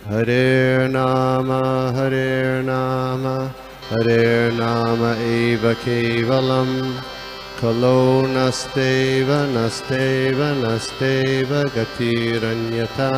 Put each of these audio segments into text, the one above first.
Hare Nama Hare Nama eva kevalam Kalo nasteva nasteva nasteva gatiranyata.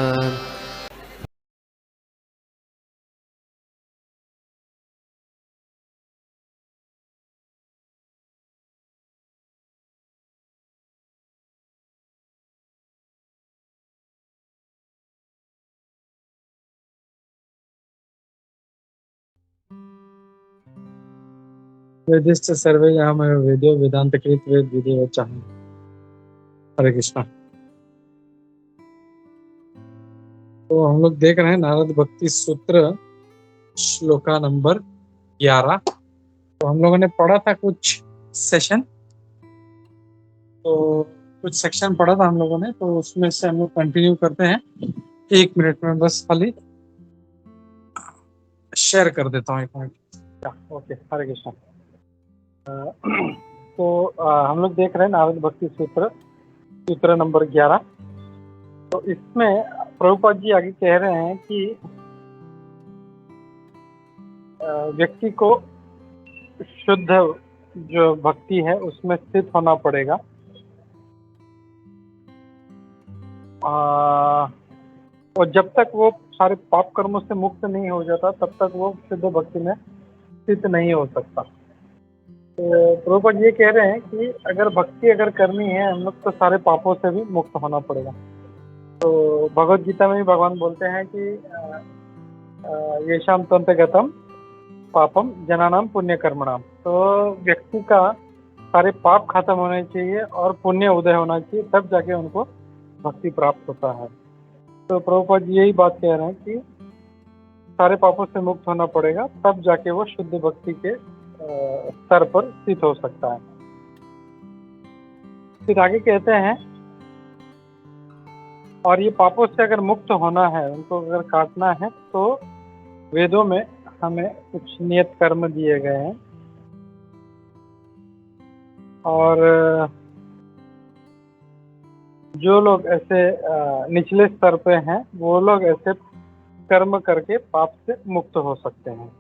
वेदिष्ट सर्वे यहाँ वेद्यो वेदांत कृत वेद विधि वचन। हरे कृष्णा। तो हम लोग देख रहे हैं नारद भक्ति सूत्र श्लोका नंबर 11। तो हम लोगों ने पढ़ा था कुछ सेशन, तो कुछ सेक्शन पढ़ा था हम लोगों ने, तो उसमें से हम लोग कंटिन्यू करते हैं। 1 मिनट में बस खाली शेयर कर देता हूँ 1 मिनट। ओके, हरे कृष्णा। तो हम लोग देख रहे हैं नारद भक्ति सूत्र नंबर 11। तो इसमें प्रभुपाद जी आगे कह रहे हैं कि व्यक्ति को शुद्ध जो भक्ति है उसमें स्थित होना पड़ेगा, और जब तक वो सारे पाप कर्मों से मुक्त नहीं हो जाता तब तक वो शुद्ध भक्ति में स्थित नहीं हो सकता। तो प्रभुपाद ये कह रहे हैं कि अगर भक्ति करनी है हम लोग, तो सारे पापों से भी मुक्त होना पड़ेगा। तो भगवद गीता में भी भगवान बोलते हैं कि येषाम त्वन्तगतम पापम जनानाम पुण्य कर्मणाम। तो व्यक्ति का सारे पाप खत्म होने चाहिए और पुण्य उदय होना चाहिए, तब जाके उनको भक्ति प्राप्त होता है। तो प्रभुपाद जी यही बात कह रहे हैं कि सारे पापों से मुक्त होना पड़ेगा, तब जाके वो शुद्ध भक्ति के स्तर पर स्थित हो सकता है। फिर आगे कहते हैं, और ये पापों से अगर मुक्त होना है, उनको अगर काटना है, तो वेदों में हमें कुछ नियत कर्म दिए गए हैं, और जो लोग ऐसे निचले स्तर पे हैं वो लोग ऐसे कर्म करके पाप से मुक्त हो सकते हैं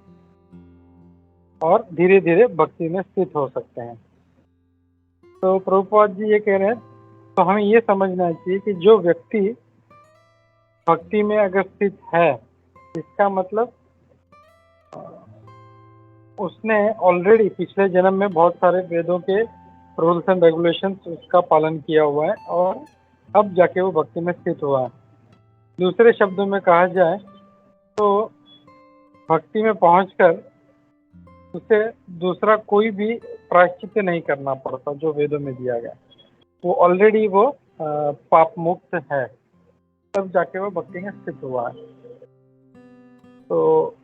और धीरे धीरे भक्ति में स्थित हो सकते हैं। तो प्रभुपाद जी ये कह रहे हैं, तो हमें ये समझना चाहिए कि जो व्यक्ति भक्ति में अगर स्थित है, इसका मतलब उसने ऑलरेडी पिछले जन्म में बहुत सारे वेदों के रूल्स एंड रेगुलेशंस उसका पालन किया हुआ है और अब जाके वो भक्ति में स्थित हुआ है। दूसरे शब्दों में कहा जाए तो भक्ति में पहुंचकर उसे दूसरा कोई भी प्रायश्चित नहीं करना पड़ता जो वेदों में दिया गया, वो ऑलरेडी वो पाप मुक्त है, तब जाके वो भक्ति में स्थित हुआ है। तो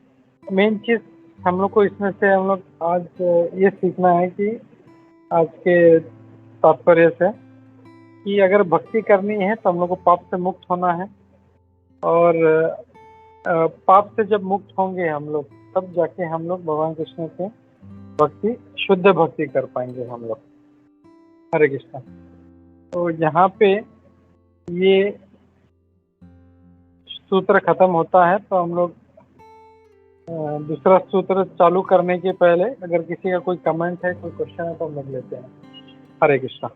मेन चीज हम लोग को इसमें से हम लोग आज ये सीखना है कि आज के तात्पर्य से कि अगर भक्ति करनी है तो हम लोग को पाप से मुक्त होना है, और पाप से जब मुक्त होंगे हम लोग, तब जाके हम लोग भगवान कृष्ण से भक्ति, शुद्ध भक्ति कर पाएंगे हम लोग। हरे कृष्ण। तो यहाँ पे ये सूत्र खत्म होता है, तो हम लोग दूसरा सूत्र चालू करने के पहले अगर किसी का कोई कमेंट है, कोई क्वेश्चन है, तो हम लोग लेते हैं। हरे कृष्णा।